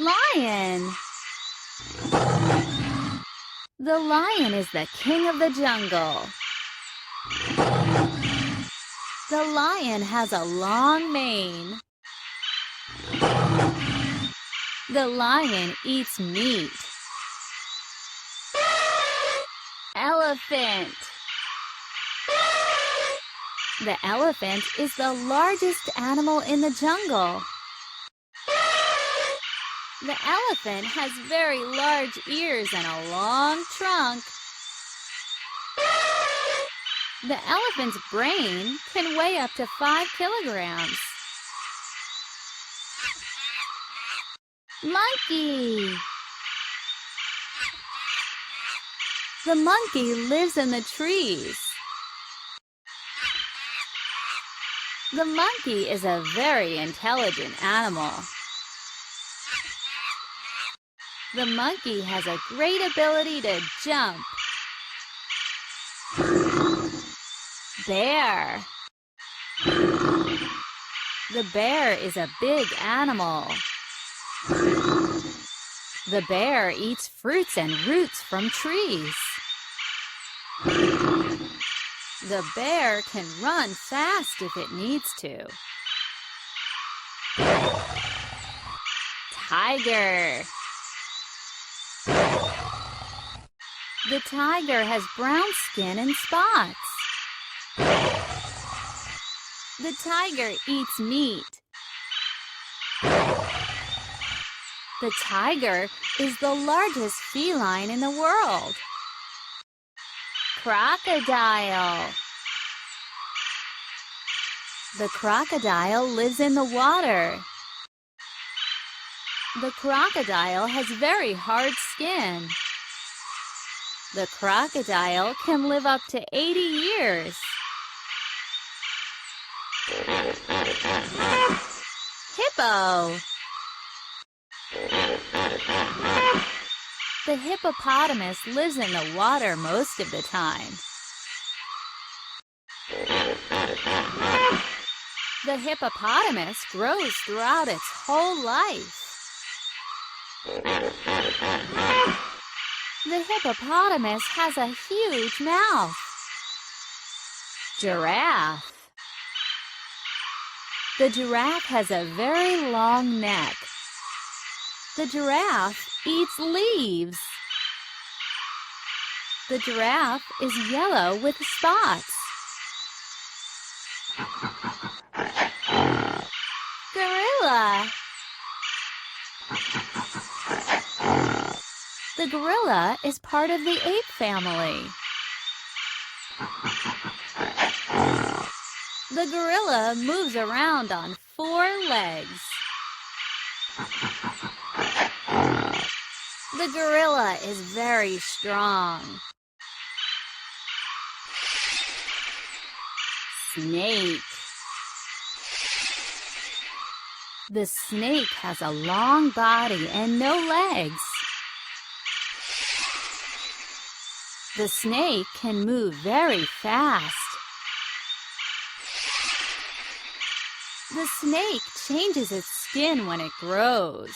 Lion. The lion is the king of the jungle. The lion has a long mane. The lion eats meat. Elephant. The elephant is the largest animal in the jungle. The elephant has very large ears and a long trunk. The elephant's brain can weigh up to 5 kilograms. Monkey. The monkey lives in the trees. The monkey is a very intelligent animal. The monkey has a great ability to jump. Bear. The bear is a big animal. The bear eats fruits and roots from trees. The bear can run fast if it needs to. Tiger. The tiger has brown skin and spots. The tiger eats meat. The tiger is the largest feline in the world. Crocodile. The crocodile lives in the water. The crocodile has very hard skin. The crocodile can live up to 80 years. Hippo. The hippopotamus lives in the water most of the time. The hippopotamus grows throughout its whole life. The hippopotamus has a huge mouth. Giraffe. The giraffe has a very long neck. The giraffe eats leaves. The giraffe is yellow with spots. Gorilla. The gorilla is part of the ape family. The gorilla moves around on 4 legs. The gorilla is very strong. Snake. The snake has a long body and no legs. The snake can move very fast. The snake changes its skin when it grows.